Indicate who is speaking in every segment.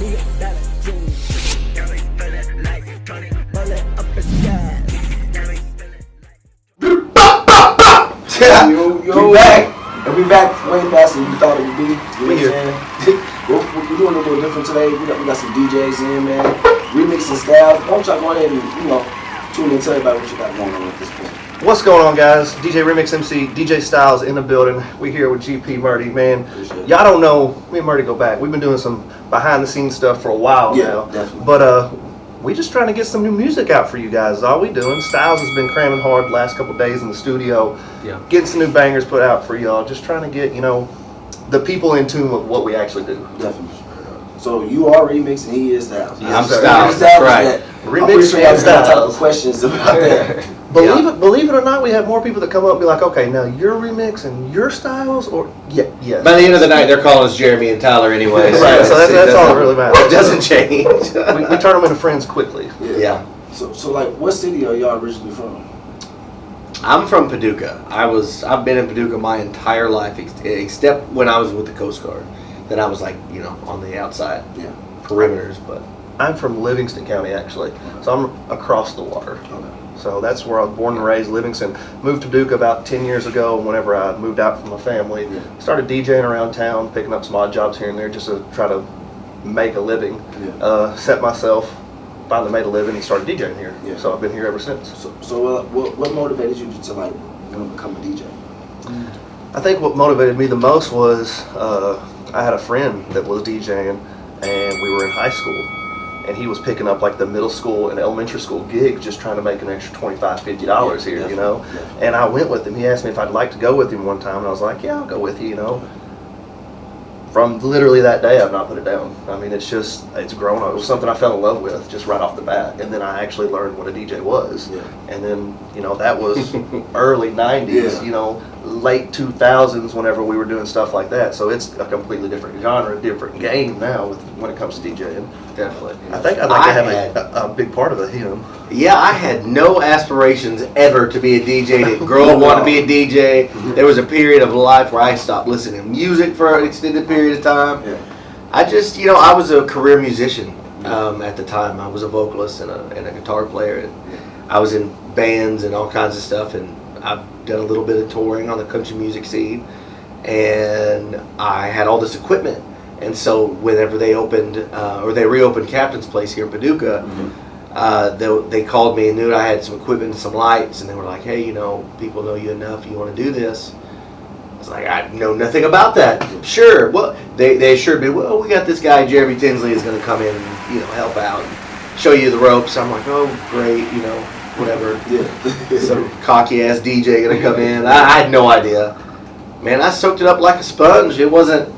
Speaker 1: Yeah, we back. And we back way faster than we thought it would be. You know what I'm saying? We're doing a little different today. We got some DJs in, man. Remixing styles. Why don't y'all go ahead and, tune in and tell everybody what you got going on at this point.
Speaker 2: What's going on, guys? DJ Remix MC, DJ Styles in the building. We here with GP Murdy, man. Y'all don't know, me and Murdy go back. We've been doing some behind the scenes stuff for a while now.
Speaker 1: Definitely.
Speaker 2: But we just trying to get some new music out for you guys. All we doing. Styles has been cramming hard the last couple days in the studio. Yeah. Getting some new bangers put out for y'all. Just trying to get, the people in tune with what we actually do.
Speaker 1: Definitely. So you are Remix and he is Styles.
Speaker 3: Yeah, I'm Styles. That's right.
Speaker 1: Remix and Styles. Questions about that.
Speaker 2: Believe it or not, we have more people that come up and be like, okay, now you're Remix and you're Styles, or yes.
Speaker 3: By the end of the night, they're calling us Jeremy and Tyler anyway.
Speaker 2: Right, so that's all that really matters.
Speaker 3: It doesn't change.
Speaker 2: we turn them into friends quickly.
Speaker 3: Yeah.
Speaker 1: So like, what city are y'all originally from?
Speaker 3: I'm from Paducah. I've been in Paducah my entire life, except when I was with the Coast Guard. Then I was like, on the outside perimeters. But
Speaker 2: I'm from Livingston County, actually. So I'm across the water. Okay. So that's where I was born and raised, Livingston. Moved to Paducah about 10 years ago. Whenever I moved out from my family, started DJing around town, picking up some odd jobs here and there just to try to make a living. Set myself, finally made a living, and started DJing here. So I've been here ever since.
Speaker 1: So what motivated you to want to become a DJ?
Speaker 2: I think what motivated me the most was I had a friend that was DJing, and we were in high school. And he was picking up like the middle school and elementary school gigs, just trying to make an extra $25, $50 here, And I went with him. He asked me if I'd like to go with him one time, and I was like, yeah, I'll go with you, From literally that day, I've not put it down. I mean, it's grown on. It was something I fell in love with just right off the bat. And then I actually learned what a DJ was. And then, that was early 90s, late 2000s whenever we were doing stuff like that. So it's a completely different genre, different game now when it comes to DJing.
Speaker 3: Definitely.
Speaker 2: I think I'd like to have a big part of it,
Speaker 3: Yeah, I had no aspirations ever to be a DJ. Didn't grow up want to be a DJ. There was a period of life where I stopped listening to music for an extended period of time. I just, I was a career musician at the time. I was a vocalist and a guitar player. And I was in bands and all kinds of stuff. And I've done a little bit of touring on the country music scene. And I had all this equipment. And so whenever they opened, or they reopened Captain's Place here in Paducah, they called me and knew I had some equipment and some lights, and they were like, hey, people know you enough, you want to do this? I was like, I know nothing about that. Sure. Well, they assured me, well, we got this guy, Jeremy Tinsley, is going to come in and, help out and show you the ropes. I'm like, oh, great, whatever. Some cocky-ass DJ going to come in. I had no idea. Man, I soaked it up like a sponge. It wasn't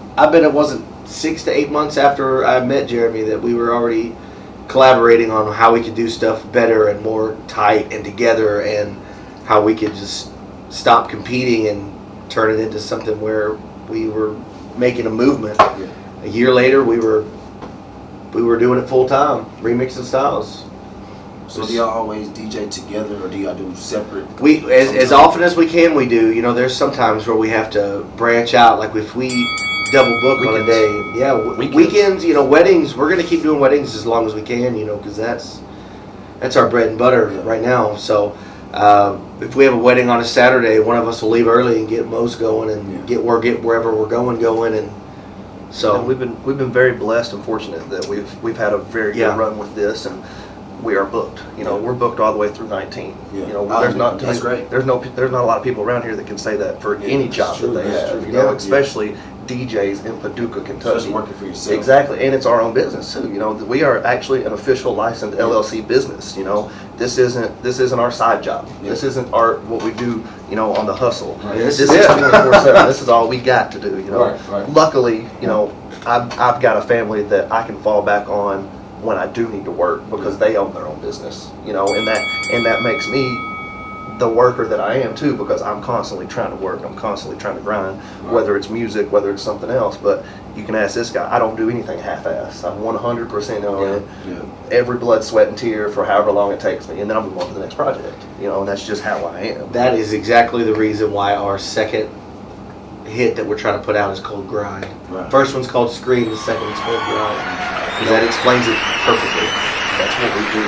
Speaker 3: 6 to 8 months after I met Jeremy that we were already collaborating on how we could do stuff better and more tight and together, and how we could just stop competing and turn it into something where we were making a movement. A year later, we were doing it full time, remixing styles.
Speaker 1: So do y'all always DJ together, or do y'all do separate?
Speaker 3: We as often as we can, we do. There's some times where we have to branch out. Like if we double book on a day, weekends, weddings. We're gonna keep doing weddings as long as we can, because that's our bread and butter right now. So if we have a wedding on a Saturday, one of us will leave early and get Mo's going and get wherever we're going, and so
Speaker 2: we've been very blessed and fortunate that we've had a very good run with this, and we are booked. We're booked all the way through 19.
Speaker 1: That's great.
Speaker 2: There's not a lot of people around here that can say that for any job that they have. Especially DJs in Paducah, Kentucky.
Speaker 1: Just working for yourself.
Speaker 2: Exactly, and it's our own business too. We are actually an official licensed LLC business. This isn't our side job. This isn't what we do. On the hustle. This is 24/7. This is all we got to do. Luckily, I've got a family that I can fall back on when I do need to work, because they own their own business. And that makes me the worker that I am too, because I'm constantly trying to work. I'm constantly trying to grind, whether it's music, whether it's something else. But you can ask this guy, I don't do anything half-assed. I'm 100% on it. Every blood, sweat, and tear for however long it takes me, and then I'll move on to the next project. And that's just how I am.
Speaker 3: That is exactly the reason why our second hit that we're trying to put out is called Grind. First one's called Scream, the second one's called Grind. That explains it perfectly.
Speaker 2: That's what we do.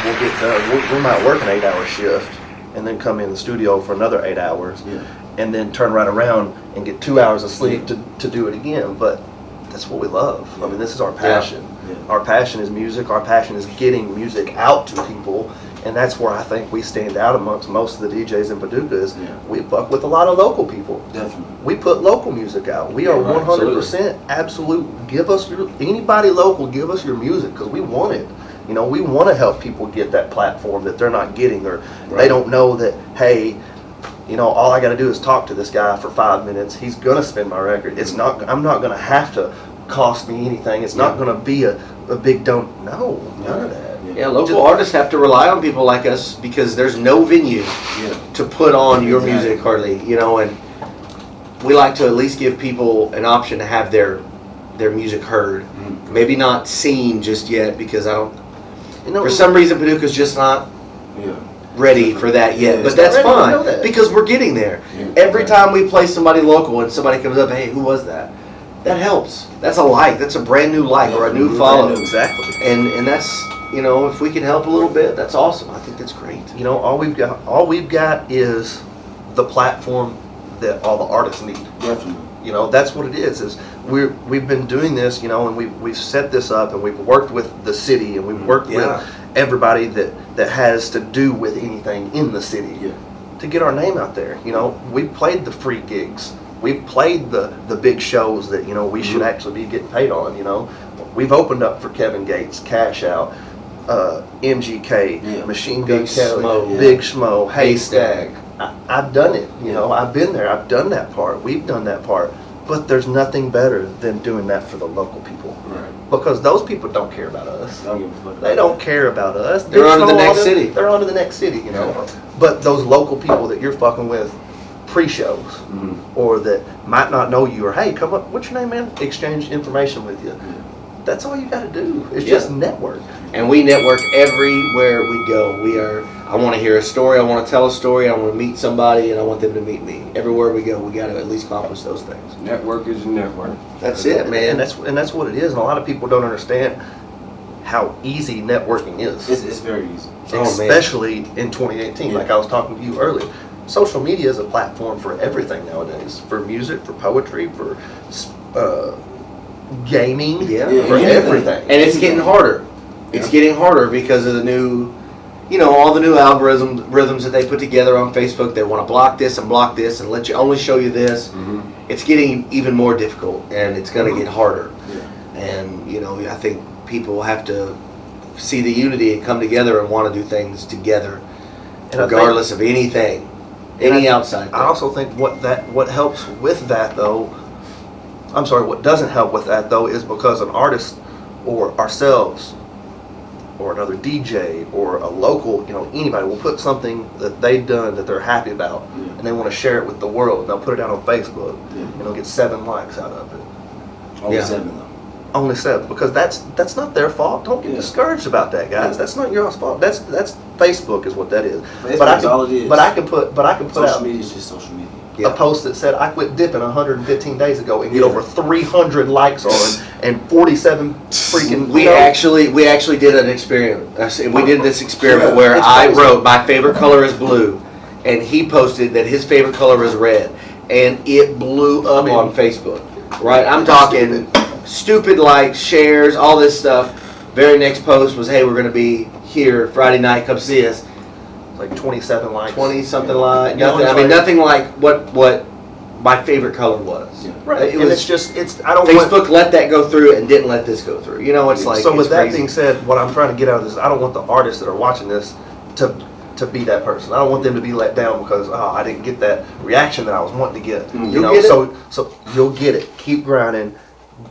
Speaker 2: We'll get done. We might work an 8-hour shift and then come in the studio for another 8 hours, and then turn right around and get 2 hours of sleep to do it again. But that's what we love. I mean, this is our passion. Our passion is music. Our passion is getting music out to people. And that's where I think we stand out amongst most of the DJs in Paducah is we fuck with a lot of local people.
Speaker 1: Definitely.
Speaker 2: We put local music out. We are 100% absolute. Give us anybody local, give us your music because we want it. We want to help people get that platform that they're not getting, or they don't know that, hey, all I got to do is talk to this guy for 5 minutes. He's going to spin my record. I'm not going to have to cost me anything. It's not going to be a big don't. No, none of that.
Speaker 3: Yeah, local artists have to rely on people like us because there's no venue to put on your music hardly, and we like to at least give people an option to have their music heard. Maybe not seen just yet because for some reason Paducah's just not ready for that yet, but that's fine because we're getting there. Every time we play somebody local and somebody comes up, hey, who was that? That helps. That's a like. That's a brand new like or a new follow.
Speaker 2: Exactly.
Speaker 3: And that's, if we can help a little bit, that's awesome. I think that's great.
Speaker 2: All we've got is the platform that all the artists need.
Speaker 1: Definitely.
Speaker 2: That's what it is we've been doing this, and we've set this up and we've worked with the city and we've worked with everybody that has to do with anything in the city to get our name out there. We've played the free gigs. We've played the big shows that, we should actually be getting paid on, We've opened up for Kevin Gates, Cash Out, MGK, Machine Gun Kelly, Big Schmo, Haystack. I've done it, I've been there. I've done that part. We've done that part. But there's nothing better than doing that for the local people. Right. Because those people don't care about us. They don't care about us.
Speaker 3: They're on to the next city.
Speaker 2: They're on to the next city, But those local people that you're fucking with pre-shows or that might not know you or, hey, come up, what's your name, man? Exchange information with you. That's all you got to do. It's just network.
Speaker 3: And we network everywhere we go. I want to hear a story. I want to tell a story. I want to meet somebody, and I want them to meet me. Everywhere we go, we got to at least accomplish those things.
Speaker 4: Network is network.
Speaker 3: That's it, man.
Speaker 2: And that's what it is. And a lot of people don't understand how easy networking is.
Speaker 1: It's very easy.
Speaker 2: Especially in 2018, like I was talking to you earlier. Social media is a platform for everything nowadays. For music, for poetry, for gaming, for everything.
Speaker 3: And it's getting harder. It's getting harder because of the new, all the new algorithms that they put together on Facebook. They want to block this and let you only show you this. It's getting even more difficult, and it's going to get harder. And I think people have to see the unity and come together and want to do things together, regardless of anything, outside thing.
Speaker 2: I also think what helps with that though. I'm sorry, what doesn't help with that though is because an artist or ourselves or another DJ or a local, anybody will put something that they've done that they're happy about and they want to share it with the world. And they'll put it out on Facebook and they'll get 7 likes out of it.
Speaker 1: Only 7 though.
Speaker 2: Only 7, because that's not their fault. Don't get discouraged about that, guys. That's not your fault. That's Facebook is what that is.
Speaker 1: That's all it is.
Speaker 2: But I can put
Speaker 1: social media is just social media.
Speaker 2: A post that said I quit dipping 115 days ago and get over 300 likes on and 47 freaking.
Speaker 3: We actually did an experiment. We did this experiment where I wrote my favorite color is blue, and he posted that his favorite color is red, and it blew up on Facebook. Right, I'm talking stupid likes, shares, all this stuff. Very next post was, hey, we're going to be here Friday night. Come see us.
Speaker 2: Like 27 likes.
Speaker 3: 20 something like nothing. Nothing like what my favorite color was.
Speaker 2: Right. I don't.
Speaker 3: Facebook let that go through and didn't let this go through. It's like.
Speaker 2: So with that being said, what I'm trying to get out of this, I don't want the artists that are watching this to be that person. I don't want them to be let down because I didn't get that reaction that I was wanting to get. So you'll get it. Keep grinding.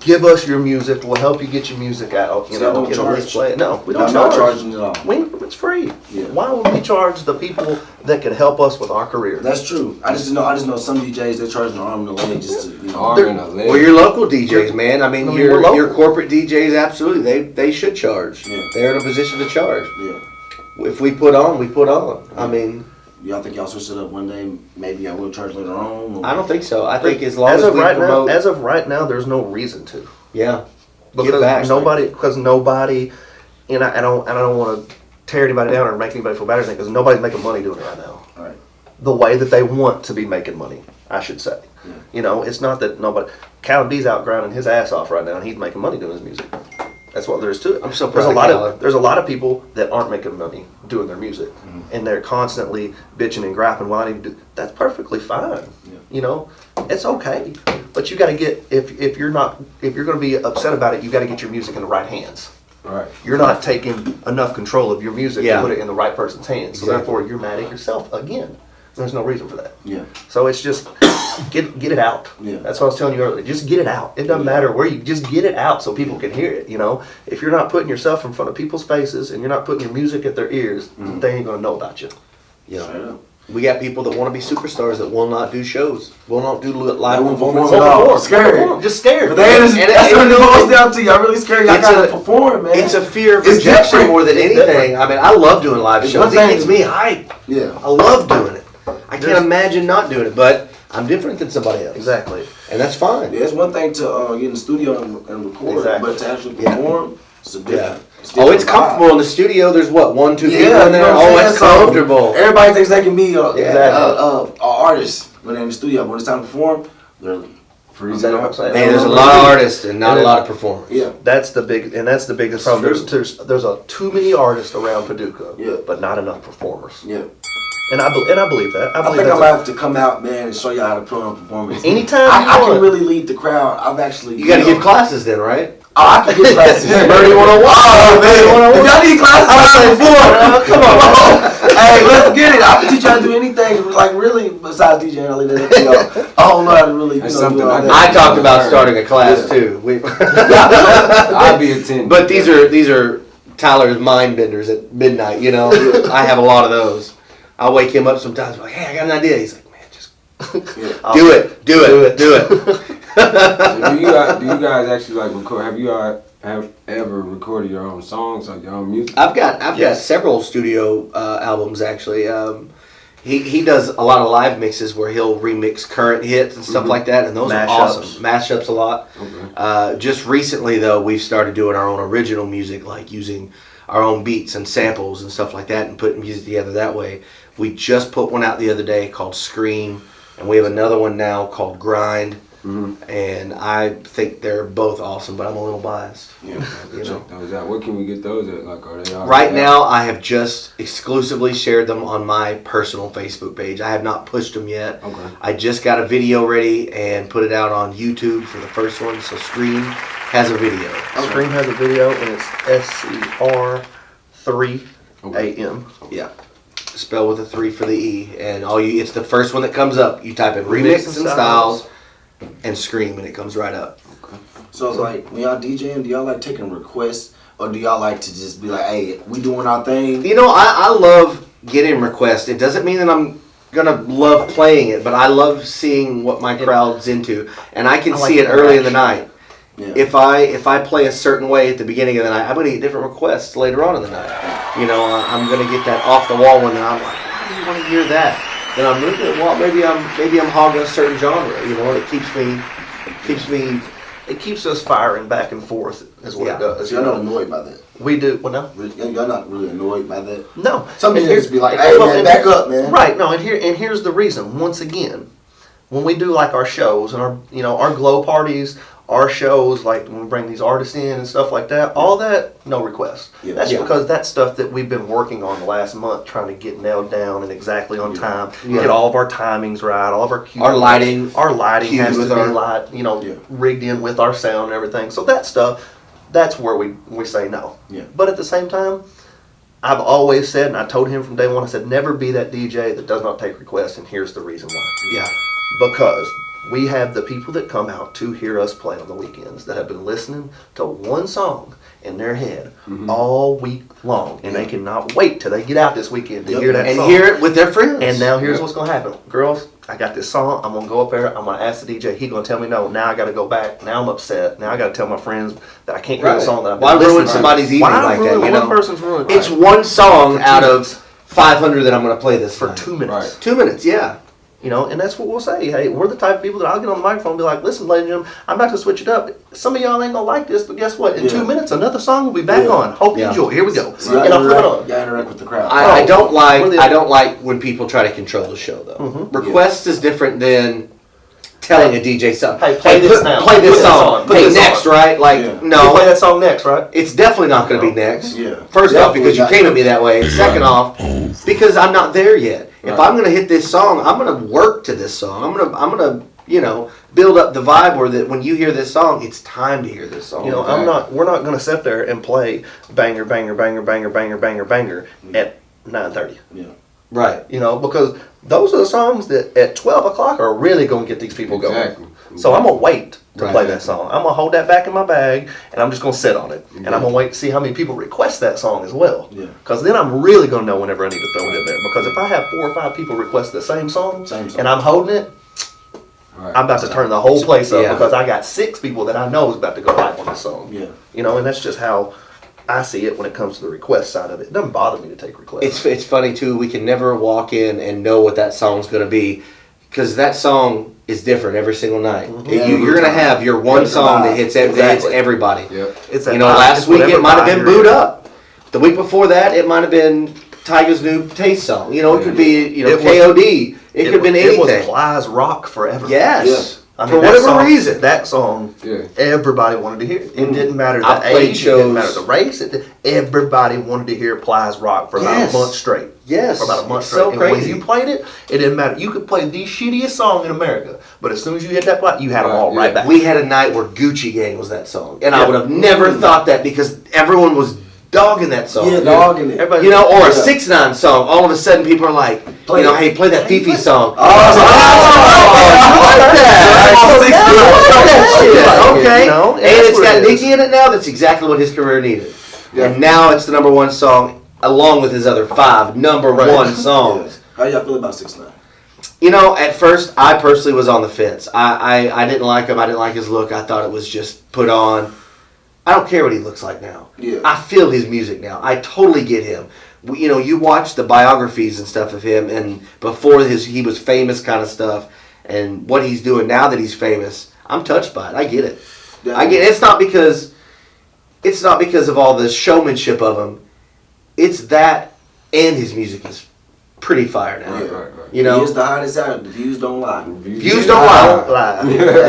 Speaker 2: Give us your music. We'll help you get your music out.
Speaker 1: Don't charge.
Speaker 2: Play it. No, we don't
Speaker 1: charge. Not charging at all.
Speaker 2: It's free. Yeah. Why would we charge the people that could help us with our career?
Speaker 1: That's true. I just know some DJs they're charging an arm and a leg just to
Speaker 4: arm and a leg.
Speaker 3: Well, your local DJs, man. I mean, your corporate DJs, absolutely. They should charge. Yeah. They're in a position to charge. Yeah. If we put on, we put on. Yeah. I mean.
Speaker 1: Y'all think y'all switch it up one day? Maybe I will charge later on? Or?
Speaker 3: I don't think so. I think as long as we promote...
Speaker 2: As of right now, there's no reason to.
Speaker 3: Yeah.
Speaker 2: Because nobody, and I don't want to tear anybody down or make anybody feel bad or anything, because nobody's making money doing it right now.
Speaker 1: Right.
Speaker 2: The way that they want to be making money, I should say.
Speaker 1: Yeah.
Speaker 2: You know, it's not that nobody. Cal B's out grinding his ass off right now, and he's making money doing his music. That's what there is to it.
Speaker 3: I'm so proud of
Speaker 2: There's a lot of people that aren't making money doing their music, and they're constantly bitching and griping. Well, I need to do. That's perfectly fine.
Speaker 1: Yeah.
Speaker 2: You know, it's okay. But you got to get if you're going to be upset about it, you got to get your music in the right hands.
Speaker 4: Right.
Speaker 2: You're not taking enough control of your music to put it in the right person's hands. So
Speaker 3: Exactly.
Speaker 2: therefore, you're mad at yourself again. There's no reason for that.
Speaker 1: Yeah.
Speaker 2: So it's just get it out.
Speaker 1: Yeah.
Speaker 2: That's what I was telling you earlier. Just get it out. It doesn't matter where you just get it out so people can hear it. You know, if you're not putting yourself in front of people's faces and you're not putting your music at their ears, they ain't gonna know about you.
Speaker 3: You know,
Speaker 1: Straight up.
Speaker 3: we got people that want to be superstars that will not do shows, will not do live
Speaker 1: They won't
Speaker 3: performances.
Speaker 1: perform at all. Scared.
Speaker 2: Just scared.
Speaker 1: But that's what it boils down to. Y'all really scared. Y'all
Speaker 3: It's
Speaker 1: gotta
Speaker 3: a-
Speaker 1: perform, man.
Speaker 3: It's a fear of
Speaker 1: It's
Speaker 3: rejection
Speaker 1: different.
Speaker 3: more than
Speaker 2: It's
Speaker 3: anything.
Speaker 2: different.
Speaker 3: I mean, I love doing live
Speaker 1: It's
Speaker 3: shows.
Speaker 1: one
Speaker 3: It
Speaker 1: thing-
Speaker 3: gets me hyped.
Speaker 1: Yeah.
Speaker 3: I love doing it. I can't
Speaker 2: There's-
Speaker 3: imagine not doing it, but I'm different than somebody else.
Speaker 2: Exactly.
Speaker 3: And that's fine.
Speaker 1: Yeah, it's one thing to get in the studio and record,
Speaker 2: Exactly.
Speaker 1: but to actually
Speaker 3: Yeah.
Speaker 1: perform, it's a different.
Speaker 3: Oh, it's comfortable in the studio. There's what, 1, 2 people
Speaker 1: Yeah,
Speaker 3: in there?
Speaker 1: you know what I'm
Speaker 3: Oh,
Speaker 1: saying?
Speaker 3: it's
Speaker 1: So,
Speaker 3: comfortable.
Speaker 1: Everybody thinks they can be
Speaker 2: Exactly.
Speaker 1: a artist when they're in the studio. When it's time to perform, they're
Speaker 2: Freezing
Speaker 1: out.
Speaker 2: up, saying,
Speaker 3: Man, there's a lot of artists and not a lot of performers.
Speaker 1: Yeah.
Speaker 2: That's the biggest problem. There's too many artists around Paducah,
Speaker 1: Yeah.
Speaker 2: but not enough performers.
Speaker 1: Yeah.
Speaker 2: And I believe that. I
Speaker 1: I
Speaker 2: believe
Speaker 1: think
Speaker 2: that's
Speaker 1: I'm gonna have to come out, man, and show y'all how to put on a performance.
Speaker 2: Anytime
Speaker 1: I
Speaker 2: you
Speaker 1: can
Speaker 2: want.
Speaker 1: really lead the crowd. I've actually.
Speaker 3: You gotta give classes then, right?
Speaker 1: Oh, I can give classes.
Speaker 3: Murdy 101.
Speaker 1: Oh, man. If y'all need classes, I'll say 4. Come on. Hey, let's get it. I can teach y'all how to do anything, like really, besides DJing. I'll leave that up to y'all. I don't know how to really,
Speaker 4: That's
Speaker 1: do
Speaker 4: something
Speaker 1: all
Speaker 4: I
Speaker 1: that.
Speaker 3: I talked about starting a class
Speaker 1: Yeah.
Speaker 3: too.
Speaker 4: I'll be attending.
Speaker 3: But these are Tyler's mind benders at midnight, you know. I have a lot of those. I'll wake him up sometimes like, hey, I got an idea. He's like, man, just
Speaker 1: Yeah.
Speaker 3: do it.
Speaker 4: So do you guys actually like record? Have you have ever recorded your own songs, like your own music?
Speaker 3: I've got
Speaker 2: Yes.
Speaker 3: several studio albums actually. He does a lot of live mixes where he'll remix current hits and stuff like that, and those are
Speaker 2: Mashups.
Speaker 3: awesome. Mashups a lot.
Speaker 4: Okay.
Speaker 3: Just recently though, we've started doing our own original music, like using our own beats and samples and stuff like that, and putting music together that way. We just put one out the other day called Scream, and we have another one now called Grind. And I think they're both awesome, but I'm a little biased.
Speaker 1: Yeah.
Speaker 3: You know.
Speaker 4: Check those out. Where can we get those at? Like, are they already
Speaker 3: Right
Speaker 4: out?
Speaker 3: now, I have just exclusively shared them on my personal Facebook page. I have not pushed them yet.
Speaker 4: Okay.
Speaker 3: I just got a video ready and put it out on YouTube for the first one. So Scream has a video.
Speaker 2: Scream has a video, and it's SCR3AM.
Speaker 3: Yeah. Spell with a 3 for the E. And it's the first one that comes up. You type in Remix and Styles and Scream, and it comes right up.
Speaker 1: So it's like when y'all DJing, do y'all like taking requests, or do y'all like to just be like, hey, we doing our thing?
Speaker 3: You know, I love getting requests. It doesn't mean that I'm gonna love playing it, but I love seeing what my crowd's into, and I can
Speaker 2: I like
Speaker 3: see it early in the
Speaker 2: interaction.
Speaker 3: night.
Speaker 1: Yeah.
Speaker 3: If I play a certain way at the beginning of the night, I'm gonna get different requests later on in the night. You know, I'm gonna get that off the wall one, and I'm like, why do you want to hear that? Then I'm looking, well, maybe I'm hogging a certain genre. You know, and it keeps me.
Speaker 2: It keeps us firing back and forth, is what
Speaker 3: Yeah.
Speaker 2: it does.
Speaker 1: So y'all not annoyed by that?
Speaker 2: We do. Well, no.
Speaker 1: Y'all not really annoyed by that?
Speaker 2: No.
Speaker 1: Some
Speaker 2: And
Speaker 1: people just be like,
Speaker 2: and-
Speaker 1: hey,
Speaker 2: well,
Speaker 1: man,
Speaker 2: and-
Speaker 1: back up, man.
Speaker 2: Right. No. And here's the reason. Once again, when we do like our shows and our glow parties, our shows, like when we bring these artists in and stuff like that, all that, no requests.
Speaker 1: Yeah.
Speaker 2: That's
Speaker 3: Yeah.
Speaker 2: because that's stuff that we've been working on the last month, trying to get nailed down and exactly on time,
Speaker 3: Yeah.
Speaker 2: get all of our timings right, all of our cues.
Speaker 3: Our lighting
Speaker 2: Our lighting has to
Speaker 3: cues
Speaker 2: be
Speaker 3: with our-
Speaker 1: Yeah.
Speaker 2: rigged in with our sound and everything. So that stuff, that's where we say no.
Speaker 1: Yeah.
Speaker 2: But at the same time, I've always said, and I told him from day one, I said, never be that DJ that does not take requests, and here's the reason why.
Speaker 3: Yeah.
Speaker 2: Because we have the people that come out to hear us play on the weekends that have been listening to one song in their head all week long, and they cannot wait till they get out this weekend to hear that
Speaker 3: And
Speaker 2: song.
Speaker 3: hear it with their friends.
Speaker 2: And now here's what's gonna happen, girls. I got this song. I'm gonna go up there. I'm gonna ask the DJ. He gonna tell me no. Now I gotta go back. Now I'm upset. Now I gotta tell my friends that I can't hear the song that I've been
Speaker 3: Why
Speaker 2: listening
Speaker 3: ruin
Speaker 2: to.
Speaker 3: somebody's evening
Speaker 2: Why
Speaker 3: like that?
Speaker 2: ruin
Speaker 3: You
Speaker 2: one
Speaker 3: know,
Speaker 2: person's ruin?
Speaker 3: it's one song
Speaker 2: For
Speaker 3: out
Speaker 2: 2
Speaker 3: of 500 that I'm going to play this
Speaker 2: for
Speaker 3: night.
Speaker 2: 2 minutes.
Speaker 4: Right.
Speaker 3: 2 minutes, yeah.
Speaker 2: You know, and that's what we'll say. Hey, we're the type of people that I'll get on the microphone and be like, listen, ladies and gentlemen, I'm about to switch it up. Some of y'all ain't gonna like this, but guess what? In 2 minutes, another song will be back on. Hope you enjoy. Here we go.
Speaker 1: So
Speaker 2: and I'll put it on.
Speaker 1: Y'all interact with the crowd.
Speaker 3: I don't like when people try to control the show though. Request is different than telling a DJ something.
Speaker 2: Hey, play this now.
Speaker 3: Play this song.
Speaker 2: Put
Speaker 3: Hey,
Speaker 2: this
Speaker 3: next,
Speaker 2: on.
Speaker 3: right? Like,
Speaker 2: You
Speaker 3: no.
Speaker 2: play that song next, right?
Speaker 3: It's definitely not going to be next.
Speaker 1: Yeah.
Speaker 3: First off,
Speaker 1: Definitely
Speaker 3: because you
Speaker 1: not.
Speaker 3: came at me that way. Second off, because I'm not there yet. If I'm going to hit this song, I'm going to work to this song. I'm going to, you know, build up the vibe where that when you hear this song, it's time to hear this song.
Speaker 2: You know, we're not going to sit there and play banger, banger, banger, banger, banger, banger, banger at 9:30.
Speaker 1: Yeah.
Speaker 3: Right.
Speaker 2: You know, because those are the songs that at 12 o'clock are really going to get these people going.
Speaker 4: Exactly.
Speaker 2: So I'm going to wait to
Speaker 3: Right.
Speaker 2: play that song. I'm going to hold that back in my bag, and I'm just going to sit on it. And I'm going to wait to see how many people request that song as well.
Speaker 1: Yeah.
Speaker 2: Because then I'm really going to know whenever I need to throw it in there. Because if I have 4 or 5 people request the same song, and I'm holding it,
Speaker 4: Right.
Speaker 2: I'm about to turn the whole place up
Speaker 3: Yeah.
Speaker 2: because I got 6 people that I know is about to go hype on this song.
Speaker 1: Yeah.
Speaker 2: You know, and that's just how I see it when it comes to the request side of it. It doesn't bother me to take requests.
Speaker 3: It's funny too. We can never walk in and know what that song's going to be because that song is different every single night.
Speaker 1: Yeah,
Speaker 3: You're going to have your one song that hits everybody.
Speaker 4: Yep.
Speaker 2: It's
Speaker 3: You
Speaker 2: that
Speaker 3: know,
Speaker 2: vibe.
Speaker 3: last
Speaker 2: It's
Speaker 3: week it
Speaker 2: whatever
Speaker 3: might have
Speaker 2: vibe
Speaker 3: been
Speaker 2: you're
Speaker 3: Boot
Speaker 2: in.
Speaker 3: Up. The week before that, it might have been Tyga's new Taste song. You know, it could be, you know,
Speaker 2: It was-
Speaker 3: KOD. It could have been
Speaker 2: It was
Speaker 3: anything.
Speaker 2: Plies Rock forever.
Speaker 3: Yes.
Speaker 2: I mean,
Speaker 3: For
Speaker 2: that
Speaker 3: whatever
Speaker 2: song-
Speaker 3: reason.
Speaker 2: that song,
Speaker 4: Yeah.
Speaker 2: everybody wanted to hear it. It didn't matter the
Speaker 3: I've played
Speaker 2: age, it didn't
Speaker 3: shows-
Speaker 2: matter the race. Everybody wanted to hear Plies Rock for about
Speaker 3: Yes.
Speaker 2: a month straight.
Speaker 3: Yes.
Speaker 2: For about a month
Speaker 3: It's
Speaker 2: straight.
Speaker 3: so
Speaker 2: and when
Speaker 3: crazy.
Speaker 2: you played it, it didn't matter. You could play the shittiest song in America, but as soon as you hit that plot, you had them all
Speaker 4: Yeah.
Speaker 2: right back.
Speaker 3: We had a night where Gucci Gang was that song. And I
Speaker 2: Yeah.
Speaker 3: would have never thought that because everyone was dogging that song.
Speaker 1: Yeah, dog in it.
Speaker 2: Everybody,
Speaker 3: You know, or a
Speaker 1: Yeah.
Speaker 3: 6ix9ine song. All of a sudden, people are like,
Speaker 1: Play
Speaker 3: you know,
Speaker 1: it.
Speaker 3: hey, play that Fifi song.
Speaker 1: Oh,
Speaker 3: Okay.
Speaker 2: You know,
Speaker 3: And
Speaker 2: that's
Speaker 3: it's
Speaker 2: what
Speaker 3: got
Speaker 2: it is.
Speaker 3: Nicki in it now. That's exactly what his career needed.
Speaker 1: Yeah.
Speaker 3: And now it's the number one song, along with his other 5 number one songs.
Speaker 1: How y'all feel about 6ix9ine?
Speaker 3: You know, at first, I personally was on the fence. I didn't like him. I didn't like his look. I thought it was just put on. I don't care what he looks like now.
Speaker 1: Yeah.
Speaker 3: I feel his music now. I totally get him. You know, you watch the biographies and stuff of him, and before he was famous kind of stuff, and what he's doing now that he's famous, I'm touched by it. I get it. I get it. It's not because of all the showmanship of him. It's that, and his music is pretty fire now.
Speaker 1: Yeah.
Speaker 4: Right, right.
Speaker 3: You know,
Speaker 1: He is the hottest out. The views don't lie.
Speaker 3: views don't lie.
Speaker 2: Lie.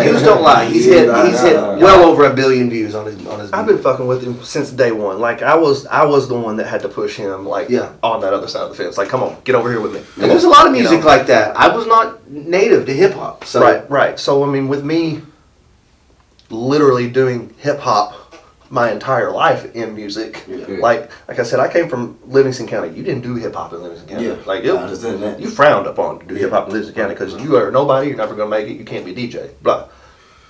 Speaker 3: Views don't lie. He's hit
Speaker 1: Yeah.
Speaker 3: well over 1 billion views on his.
Speaker 2: I've been fucking with him since day one. Like I was the one that had to push him like
Speaker 3: Yeah.
Speaker 2: on that other side of the fence. Like, come on, get over here with me.
Speaker 3: And there's a lot of
Speaker 2: You
Speaker 3: music
Speaker 2: know?
Speaker 3: like that. I was not native to hip hop, so
Speaker 2: Right. So I mean, with me, literally doing hip hop my entire life in music.
Speaker 1: Yeah.
Speaker 2: Like I said, I came from Livingston County. You didn't do hip hop in Livingston County.
Speaker 1: Yeah.
Speaker 2: Like
Speaker 1: I understand that.
Speaker 2: you frowned upon to do hip hop in Livingston County because you are nobody. You're never gonna make it. You can't be a DJ. Blah.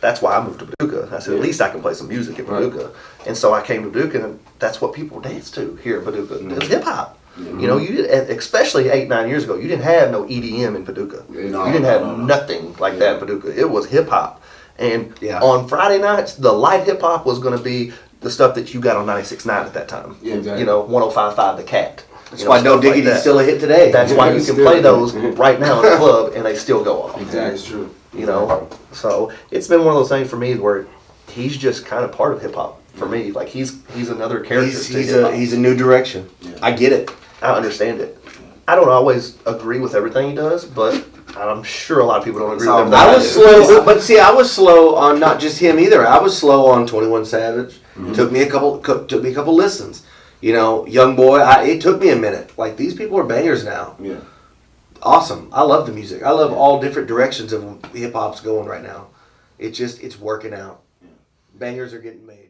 Speaker 2: That's why I moved to Paducah. I said, at least I can play some music in Paducah. And so I came to Paducah, and that's what people dance to here in Paducah. It was hip hop. You know, you did, especially 8-9 years ago, you didn't have no EDM in Paducah.
Speaker 1: No,
Speaker 2: You didn't have
Speaker 1: no.
Speaker 2: nothing like that in Paducah. It was hip hop. And
Speaker 3: Yeah.
Speaker 2: on Friday nights, the light hip hop was going to be the stuff that you got on 96.9 at that time.
Speaker 1: Yeah,
Speaker 4: exactly.
Speaker 2: You know, 105.5 The Cat.
Speaker 3: that's why No Diggity's still a hit today.
Speaker 2: That's why you
Speaker 4: It's
Speaker 2: can
Speaker 4: still-
Speaker 2: play those right now in the club and they still go off.
Speaker 4: Exactly.
Speaker 1: It's true.
Speaker 2: You know, so it's been one of those things for me where he's just kind of part of hip hop for me. Like he's another character. to hip-hop.
Speaker 3: he's a new direction.
Speaker 1: Yeah.
Speaker 3: I get it.
Speaker 2: I understand it. I don't always agree with everything he does, but I'm sure a lot of people don't agree with everything.
Speaker 3: I was
Speaker 2: do.
Speaker 3: slow, but see, I was slow on not just him either. I was slow on 21 Savage. Took me a couple listens. You know, Young Boy. It took me a minute. Like these people are bangers now.
Speaker 1: Yeah.
Speaker 3: Awesome. I love the music. I love all different directions of hip hop's going right now. It's working out. Bangers are getting made.